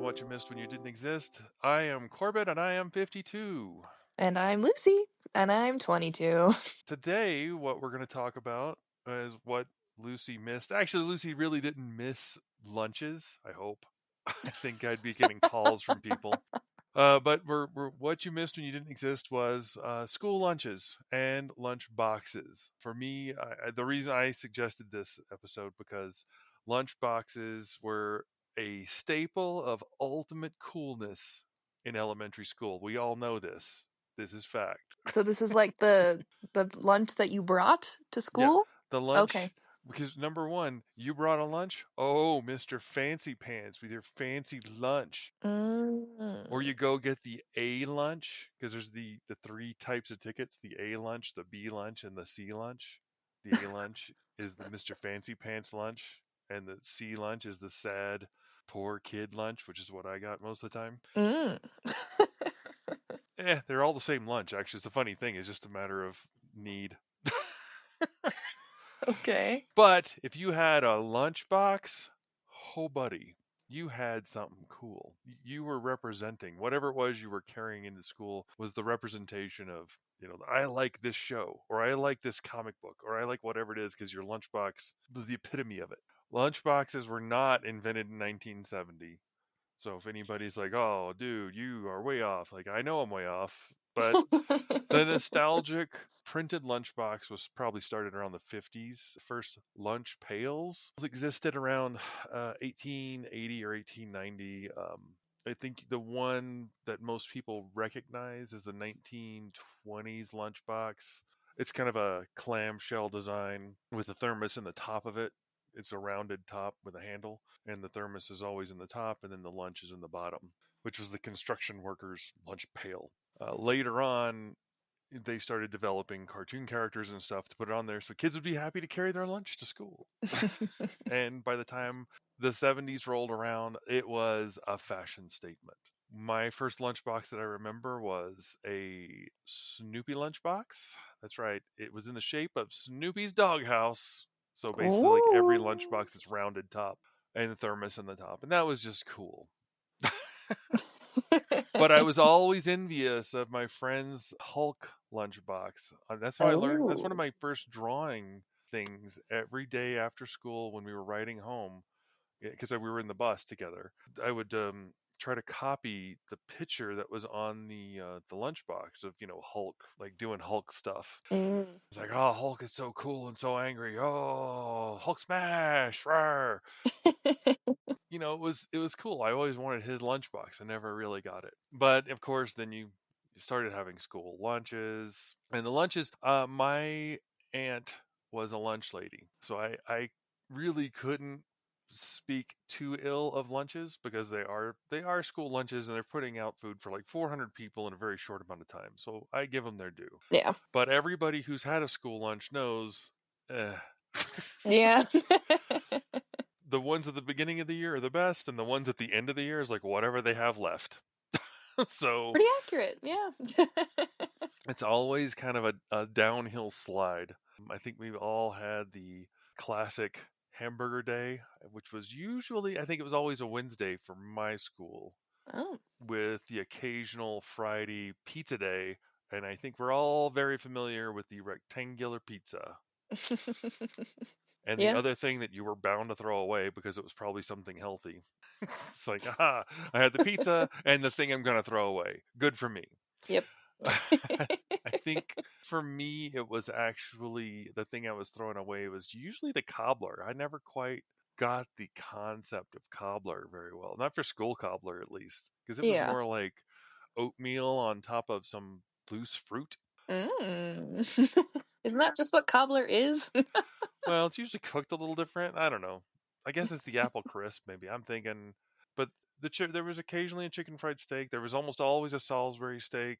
What You Missed When You Didn't Exist. I am Corbett and I am 52. And I'm Lucy, and I'm 22. Today, what we're going to talk about is what Lucy missed. Actually, Lucy really didn't miss lunches, I hope. I think I'd be getting calls from people. But what you missed when you didn't exist was school lunches and lunch boxes. For me, the reason I suggested this episode because lunch boxes were a staple of ultimate coolness in elementary school. We all know this. This is fact. So this is like the lunch that you brought to Yeah, school? the Okay. lunch, because number one, you brought a lunch. Oh, Mr. Fancy Pants with your fancy lunch. Or Mm. you go get the A lunch because there's the three types of tickets: the A lunch, the B lunch, and the C lunch. The A lunch is the Mr. Fancy Pants lunch, and the C lunch is the sad, poor kid lunch, which is what I got most of the time. Mm. They're all the same lunch. Actually, it's a funny thing. It's just a matter of need. Okay. But if you had a lunchbox, oh buddy, you had something cool. You were representing whatever it was you were carrying into school was the representation of, I like this show or I like this comic book or I like whatever it is because your lunchbox was the epitome of it. Lunchboxes were not invented in 1970. So if anybody's like, "Oh, dude, you are way off." Like I know I'm way off, but the nostalgic printed lunchbox was probably started around the 50s. The first lunch pails existed around 1880 or 1890. I think the one that most people recognize is the 1920s lunchbox. It's kind of a clamshell design with a thermos in the top of it. It's a rounded top with a handle, and the thermos is always in the top, and then the lunch is in the bottom, which was the construction workers' lunch pail. Later on, they started developing cartoon characters and stuff to put it on there so kids would be happy to carry their lunch to school. And by the time the 70s rolled around, it was a fashion statement. My first lunchbox that I remember was a Snoopy lunchbox. That's right. It was in the shape of Snoopy's doghouse. So basically, like every Ooh. lunchbox, it's rounded top and the thermos in the top. And that was just cool. But I was always envious of my friend's Hulk lunchbox. That's how I learned. That's one of Oh. my first drawing things every day after school when we were riding home because we were in the bus together. I would try to copy the picture that was on the lunchbox of Hulk, like doing Hulk stuff. Mm. It's like, oh, Hulk is so cool and so angry. Oh, Hulk smash! Rawr. It was cool. I always wanted his lunchbox. I never really got it. But of course, then you started having school lunches, and the lunches. My aunt was a lunch lady, so I really couldn't speak too ill of lunches because they are school lunches and they're putting out food for like 400 people in a very short amount of time. So I give them their due. Yeah. But everybody who's had a school lunch knows. Eh. Yeah. The ones at the beginning of the year are the best, and the ones at the end of the year is like whatever they have left. So Pretty accurate. Yeah. it's always kind of a downhill slide. I think we've all had the classic hamburger day, which was usually, I think it was always a Wednesday for my school, Oh. with the occasional Friday pizza day. And I think we're all very familiar with the rectangular pizza. And the Yeah. other thing that you were bound to throw away because it was probably something healthy. It's like, aha, I had the pizza and the thing I'm going to throw away. Good for me. Yep. I think for me, it was actually the thing I was throwing away was usually the cobbler. I never quite got the concept of cobbler very well. Not for school cobbler, at least, because it was Yeah. more like oatmeal on top of some loose fruit. Mm. Isn't that just what cobbler is? Well, it's usually cooked a little different. I don't know. I guess it's the apple crisp, maybe. I'm thinking, but there was occasionally a chicken fried steak. There was almost always a Salisbury steak.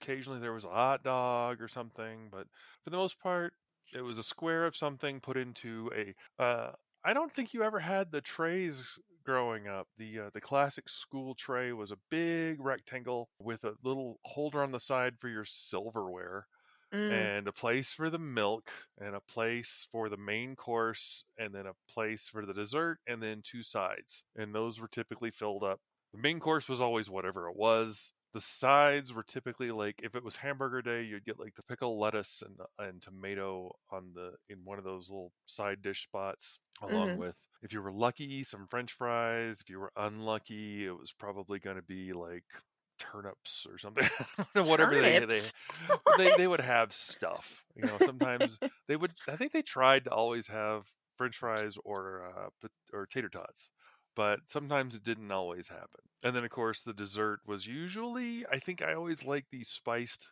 Occasionally there was a hot dog or something, but for the most part, it was a square of something put into a. I don't think you ever had the trays growing up. The classic school tray was a big rectangle with a little holder on the side for your silverware Mm. and a place for the milk and a place for the main course and then a place for the dessert and then two sides, and those were typically filled up The main course was always whatever it was. The sides were typically like if it was hamburger day, you'd get like the pickle, lettuce, and tomato on the in one of those little side dish spots, along Mhm. with if you were lucky, some French fries. If you were unlucky, it was probably going to be like turnips or something. Whatever Turnips? they would What? have stuff. Sometimes they would. I think they tried to always have French fries or tater tots, but sometimes it didn't always happen. And then of course the dessert was usually, I think I always liked the spiced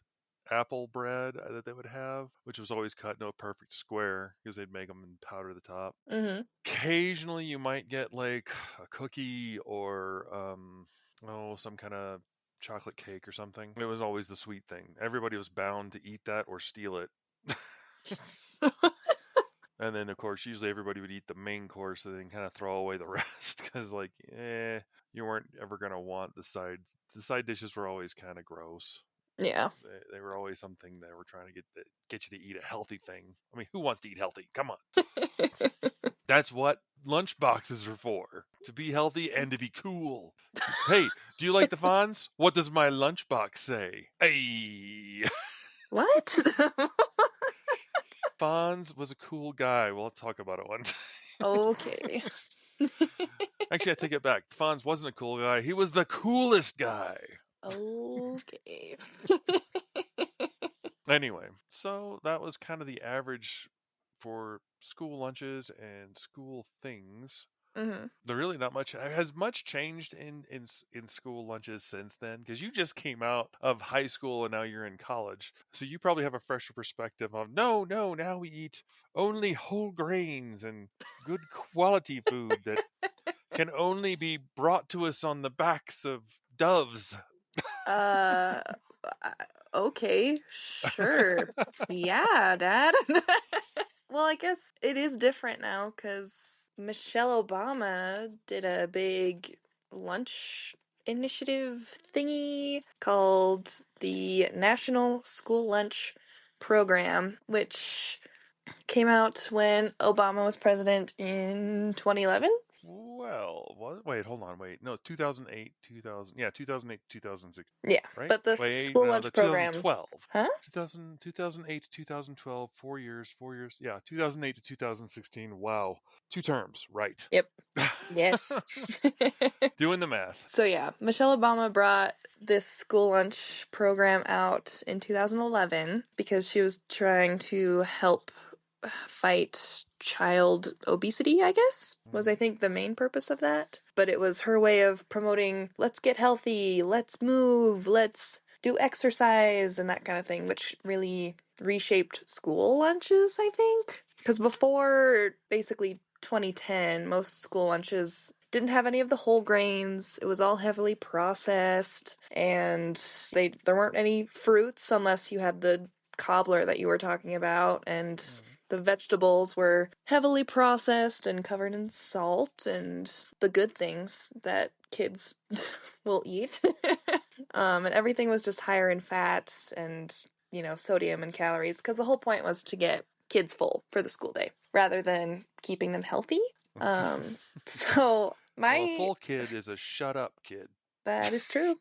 apple bread that they would have, which was always cut into a perfect square because they'd make them and powder the top. Mhm. Occasionally you might get like a cookie or some kind of chocolate cake or something. It was always the sweet thing. Everybody was bound to eat that or steal it. And then, of course, usually everybody would eat the main course and then kind of throw away the rest because, like, you weren't ever gonna want the sides. The side dishes were always kind of gross. Yeah. They were always something that were trying to get you to eat a healthy thing. I mean, who wants to eat healthy? Come on, that's what lunch boxes are for: to be healthy and to be cool. Hey, do you like the Fonz? What does my lunchbox say? Hey. What? Fonz was a cool guy. We'll talk about it one time. Okay. Actually, I take it back. Fonz wasn't a cool guy. He was the coolest guy. Okay. Anyway, so that was kind of the average for school lunches and school things. Mhm. There really not much has much changed in school lunches since then, because you just came out of high school and now you're in college, so you probably have a fresher perspective of no, now we eat only whole grains and good quality food that can only be brought to us on the backs of doves. Uh, uh, okay, sure. Yeah, Dad. Well, I guess it is different now because Michelle Obama did a big lunch initiative thingy called the National School Lunch Program, which came out when Obama was president in 2011. Well, what? Wait, hold on, wait. No, 2008, 2000. Yeah, 2008, 2006, Yeah, right? but the Wait, school no, the lunch program, 2012. huh? 2008 to 2012, 4 years, 4 years. Yeah, 2008 to 2016. Wow. 2 terms, right. Yep. Yes. Doing the math. So yeah, Michelle Obama brought this school lunch program out in 2011 because she was trying to help fight child obesity, I guess, was I think the main purpose of that. But it was her way of promoting, let's get healthy, let's move, let's do exercise and that kind of thing, which really reshaped school lunches, I think. Because before basically 2010, most school lunches didn't have any of the whole grains. It was all heavily processed, and there weren't any fruits unless you had the cobbler that you were talking about, and the vegetables were heavily processed and covered in salt and the good things that kids will eat. And everything was just higher in fats and, sodium and calories because the whole point was to get kids full for the school day rather than keeping them healthy. So Well, a my full kid is a shut up kid. that is true.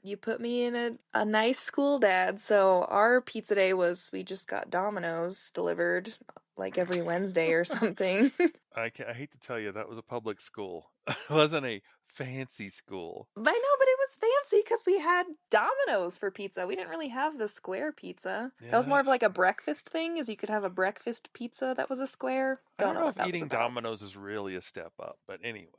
You put me in a nice school, Dad. So our pizza day was we just got Domino's delivered like every Wednesday or something. I hate to tell you, that was a public school. It wasn't a fancy school. I know, but it was fancy because we had Domino's for pizza. We didn't really have the square pizza. That Yeah, was more of like a breakfast thing, is you could have a breakfast pizza that was a square. I Don't don't know know what if that was eating about. Domino's is really a step up, but anyway.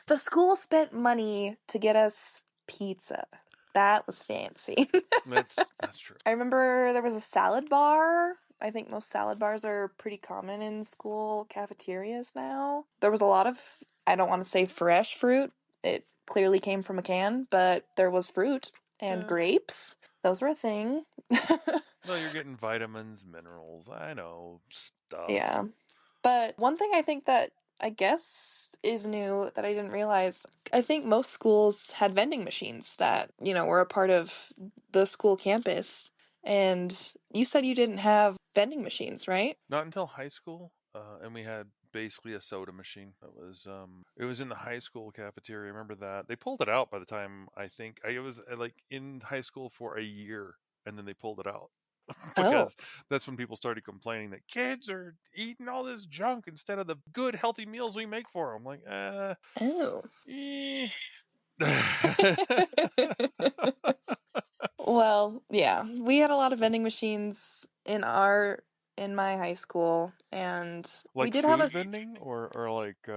The school spent money to get us pizza. That was fancy. That's true. I remember there was a salad bar. I think most salad bars are pretty common in school cafeterias now. There was a lot of, I don't want to say fresh fruit. It clearly came from a can, but there was fruit and Yeah. grapes. Those were a thing. Well, you're getting vitamins, minerals, I know, stuff. Yeah. But one thing I think that I guess is new that I didn't realize, I think most schools had vending machines that, were a part of the school campus. And you said you didn't have vending machines, right? Not until high school. and we had basically a soda machine. It was in the high school cafeteria. I remember that they pulled it out by the time I think I was like in high school for a year, and then they pulled it out Oh. because that's when people started complaining that kids are eating all this junk instead of the good healthy meals we make for them. Like, Oh. eh. Well, yeah, we had a lot of vending machines in my high school, and we Like did have food vending or like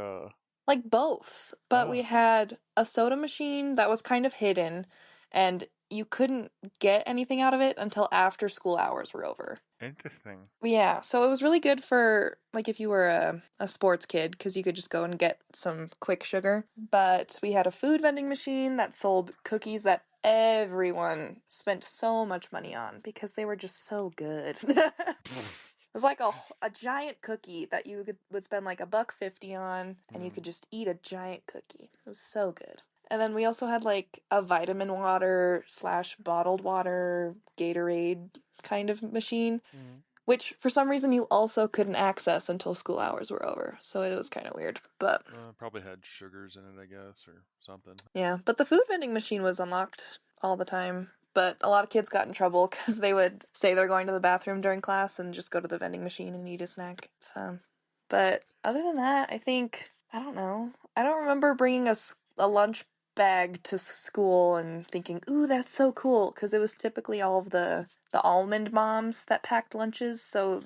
like both, but we ah, had a soda machine that was kind of hidden, and you couldn't get anything out of it until after school hours were over. interesting. Yeah, so it was really good for like if you were a sports kid because you could just go and get some quick sugar. But we had a food vending machine that sold cookies that everyone spent so much money on because they were just so good. It was like a giant cookie that you would spend like $1.50 on, and you Hmm. could just eat a giant cookie. It was so good. And then we also had like a vitamin water slash bottled water Gatorade kind of machine, Hmm. which for some reason you also couldn't access until school hours were over. So it was kind of weird. But Probably had sugars in it, I guess, or something. yeah, but the food vending machine was unlocked all the time. But a lot of kids got in trouble because they would say they're going to the bathroom during class and just go to the vending machine and eat a snack. So, but other than that, I don't know. I don't remember bringing a lunch bag to school and thinking, "Ooh, that's so cool," because it was typically all of the almond moms that packed lunches. So,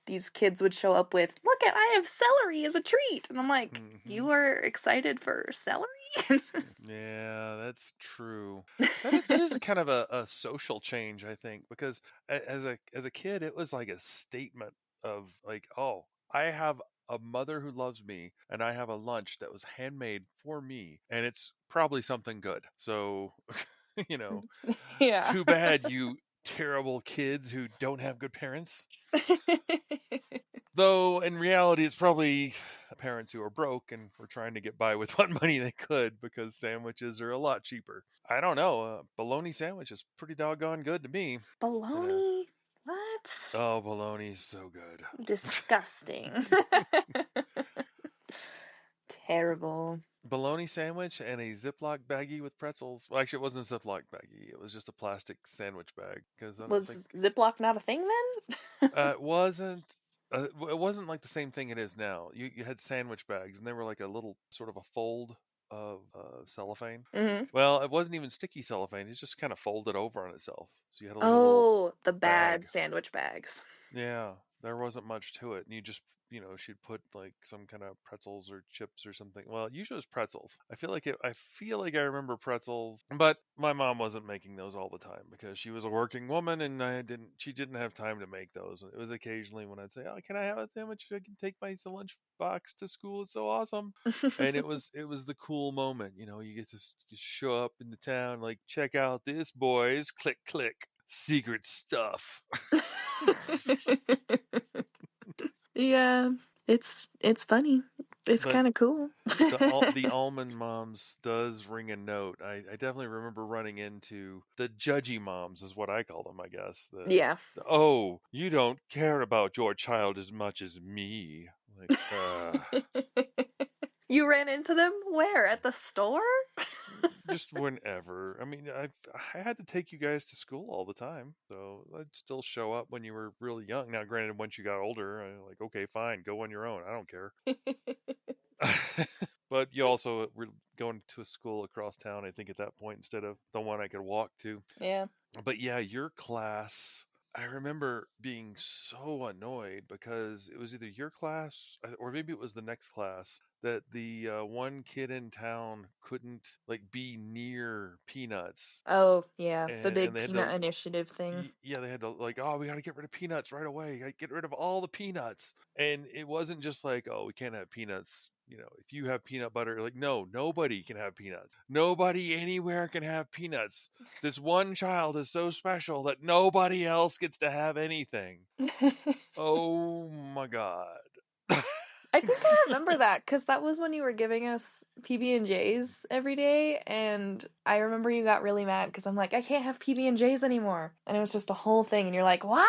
these kids would show up with, "Look at, I have celery as a treat." And I'm like, Hmm. "You were excited for celery?" Yeah, that's true. That is kind of a social change, I think, because as a kid, it was like a statement of like, oh, I have a mother who loves me, and I have a lunch that was handmade for me, and it's probably something good. So, you know, Yeah. too bad you terrible kids who don't have good parents. Though in reality, it's probably parents who are broke and were trying to get by with what money they could because sandwiches are a lot cheaper. I don't know. A bologna sandwich is pretty doggone good to me. Uh, Baloney? What? oh, bologna's so good. Disgusting. Terrible. Bologna sandwich and a Ziploc baggie with pretzels. Well, actually, it wasn't a Ziploc baggie. It was just a plastic sandwich bag because I don't think Was Ziploc not a thing then? it wasn't. It wasn't like the same thing it is now. You had sandwich bags, and they were like a little sort of a fold of cellophane. Hmm. Well, it wasn't even sticky cellophane. It just kind of folded over on itself. So you had like a little Oh, the bad bag. sandwich bags. Yeah, there wasn't much to it, and you just, she'd put like some kind of pretzels or chips or something. Well, usually it was pretzels. I feel like I remember pretzels, but my mom wasn't making those all the time because she was a working woman, and she didn't have time to make those. It was occasionally when I'd say, "Oh, can I have a sandwich? I can take my lunch box to school. It's so awesome." And it was the cool moment. You get to just show up in the town, like, check out this, boys, click click, secret stuff. Yeah, it's funny. It's But kind of cool. the almond moms does ring a note. I definitely remember running into the judgy moms, is what I call them, I guess. Yeah. Oh, you don't care about your child as much as me. Like, You ran into them where? At the store? just whenever. I mean, I had to take you guys to school all the time, so I'd still show up when you were really young. Now, granted, once you got older, I'm like, okay, fine, go on your own. I don't care. But you also were going to a school across town, I think, at that point, instead of the one I could walk to. Yeah. But yeah, your class, I remember being so annoyed because it was either your class or maybe it was the next class that the one kid in town couldn't like be near Peanuts, Oh, yeah, the and big they had peanut to initiative thing. yeah, they had to like, oh, we got to get rid of peanuts right away. Gotta get rid of all the peanuts. And it wasn't just like, oh, we can't have peanuts. If you have peanut butter, like, no, nobody can have peanuts. Nobody anywhere can have peanuts. This one child is so special that nobody else gets to have anything. Oh my God. I think I remember that because that was when you were giving us PB&Js every day, and I remember you got really mad because I'm like, I can't have PB&Js anymore. And it was just a whole thing, and you're like, what?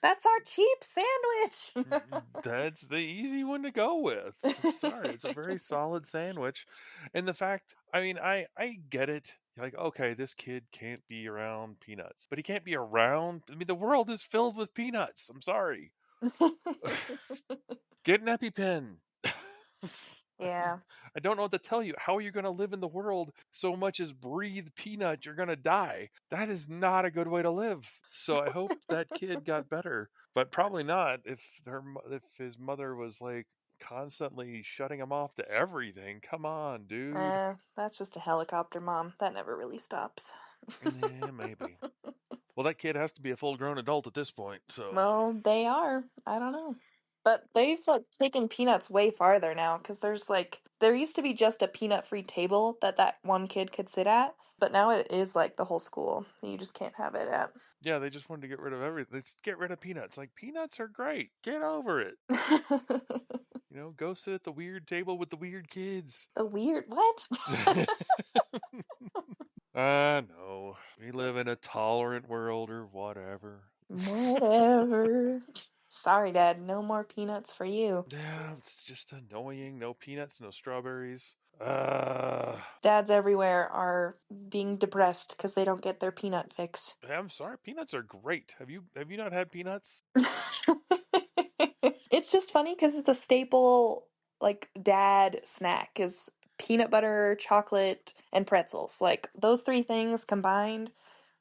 That's our cheap sandwich. That's the easy one to go with. I'm sorry, it's a very solid sandwich. And the fact, I mean, I get it. You're like, okay, this kid can't be around peanuts, but he can't be around. I mean, the world is filled with peanuts. I'm sorry. Get an EpiPen. Yeah. I don't know what to tell you. How are you going to live in the world so much as breathe peanut? You're going to die. That is not a good way to live. So I hope that kid got better, but probably not if his mother was like constantly shutting him off to everything. Come on, dude. That's just a helicopter mom. That never really stops. Yeah, maybe. Well, that kid has to be a full-grown adult at this point. So Well, they are. I don't know. But they've like taken peanuts way farther now because there used to be just a peanut-free table that one kid could sit at, but now it is like the whole school. You just can't have it at. yeah, they just wanted to get rid of everything. Let's get rid of peanuts. Like peanuts are great. Get over it. Go sit at the weird table with the weird kids. The weird what? No. We live in a tolerant world or whatever. Whatever. Sorry, Dad. No more peanuts for you. Yeah, it's just annoying. No peanuts, no strawberries. Uh, Dads everywhere are being depressed because they don't get their peanut fix. I'm sorry. Peanuts are great. Have you not had peanuts? It's just funny because it's a staple, like, dad snack is peanut butter, chocolate, and pretzels. Like, those three things combined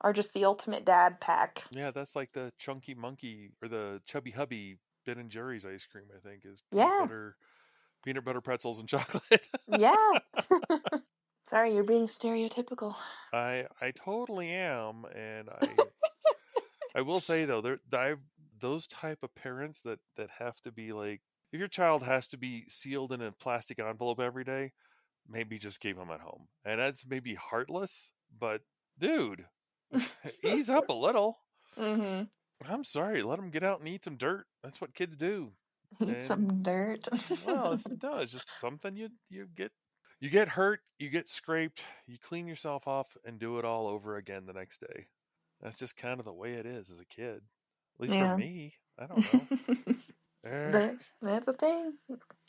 are just the ultimate dad pack. Yeah, that's like the Chunky Monkey or the Chubby Hubby Ben and Jerry's ice cream. I think is Yeah, peanut butter pretzels and chocolate. yeah. Sorry, you're being stereotypical. I totally am, and I will say though, those type of parents that have to be like, if your child has to be sealed in a plastic envelope every day, maybe just keep them at home. And that's maybe heartless, but dude, ease up a little. Mm-hmm. I'm sorry, let them get out and eat some dirt. That's what kids do. Eat And some dirt. well, it's just something you get hurt, you get scraped, you clean yourself off and do it all over again the next day. That's just kind of the way it is as a kid. At least for Yeah. me. I don't know. Eh, That's a thing.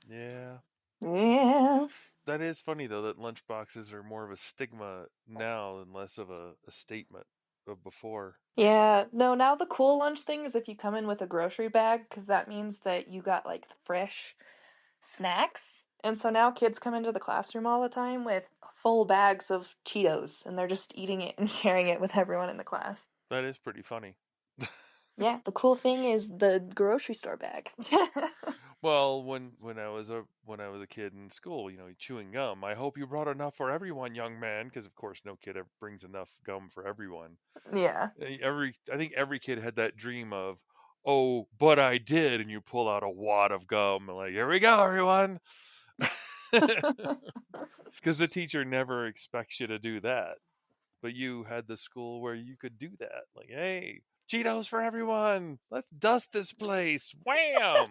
yeah. Yeah. That is funny though that lunchboxes are more of a stigma now and less of a statement of before. Yeah, no, now the cool lunch thing is if you come in with a grocery bag, because that means that you got like fresh snacks. And so now kids come into the classroom all the time with full bags of Cheetos and they're just eating it and sharing it with everyone in the class. That is pretty funny. Yeah, the cool thing is the grocery store bag. Well, when I was a kid in school, chewing gum. I hope you brought enough for everyone, young man, because of course no kid ever brings enough gum for everyone. Yeah. I think every kid had that dream of, oh, but I did, and you pull out a wad of gum and like, here we go, everyone, because the teacher never expects you to do that. But you had the school where you could do that, like, hey, Cheetos for everyone, let's dust this place, wham.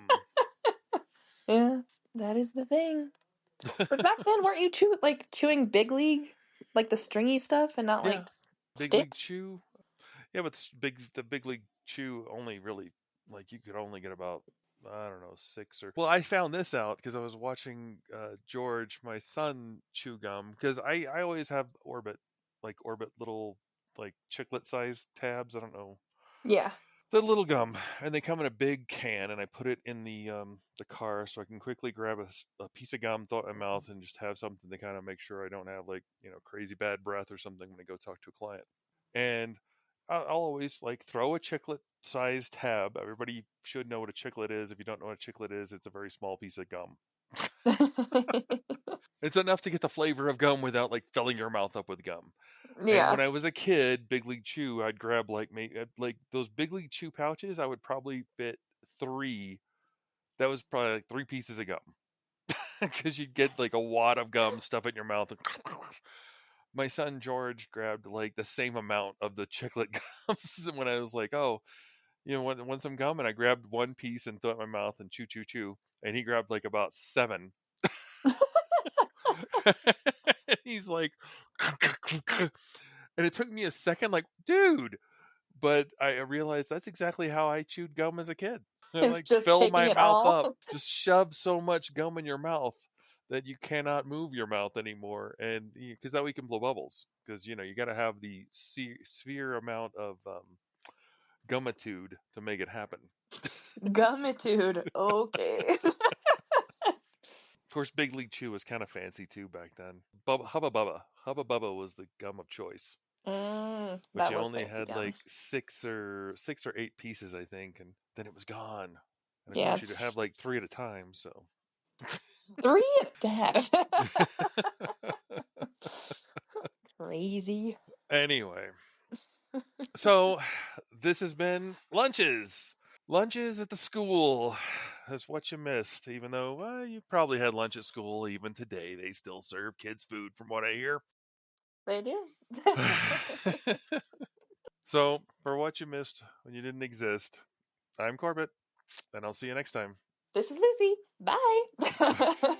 Yeah, that is the thing. But back then, weren't you chewing Big League, like the stringy stuff, and not Yeah, like Big League sticks? Chew. Yeah, but the Big League Chew only really, like, you could only get about, I don't know, six or. Well, I found this out because I was watching George, my son, chew gum because I always have Orbit little like chiclet sized tabs. I don't know, Yeah. the little gum, and they come in a big can, and I put it in the car so I can quickly grab a piece of gum, throw it in my mouth, and just have something to kind of make sure I don't have like crazy bad breath or something when I go talk to a client. And I'll always like throw a chiclet sized tab. Everybody should know what a chiclet is. If you don't know what a chiclet is, it's a very small piece of gum. It's enough to get the flavor of gum without like filling your mouth up with gum. And Yeah. when I was a kid, Big League Chew, I'd grab like those Big League Chew pouches. I would probably fit three. That was probably like three pieces of gum because you'd get like a wad of gum, stuff it in your mouth. And my son George grabbed like the same amount of the chiclet gums when I was like, oh, want some gum? And I grabbed one piece and threw it in my mouth and chew, chew, chew. And he grabbed like about seven. And he's like, and it took me a second, like, dude. But I realized that's exactly how I chewed gum as a kid. I It's like just fill taking my it mouth all. up, just shove so much gum in your mouth that you cannot move your mouth anymore, and because that way you can blow bubbles. Because you got to have the sphere amount of gummitude to make it happen. Gummitude. Okay. Of course, Big League Chew was kind of fancy too back then. Hubba Bubba was the gum of choice, but That you was only fancy had gum. like six or eight pieces, I think, and then it was gone. And of Yeah, course, you'd it's have like three at a time. So, three at that. Crazy. anyway, so this has been lunches. Lunches at the school. That's what you missed. Even though you probably had lunch at school, even today they still serve kids food, from what I hear. They do. So, for what you missed when you didn't exist, I'm Corbett, and I'll see you next time. This is Lucy. Bye.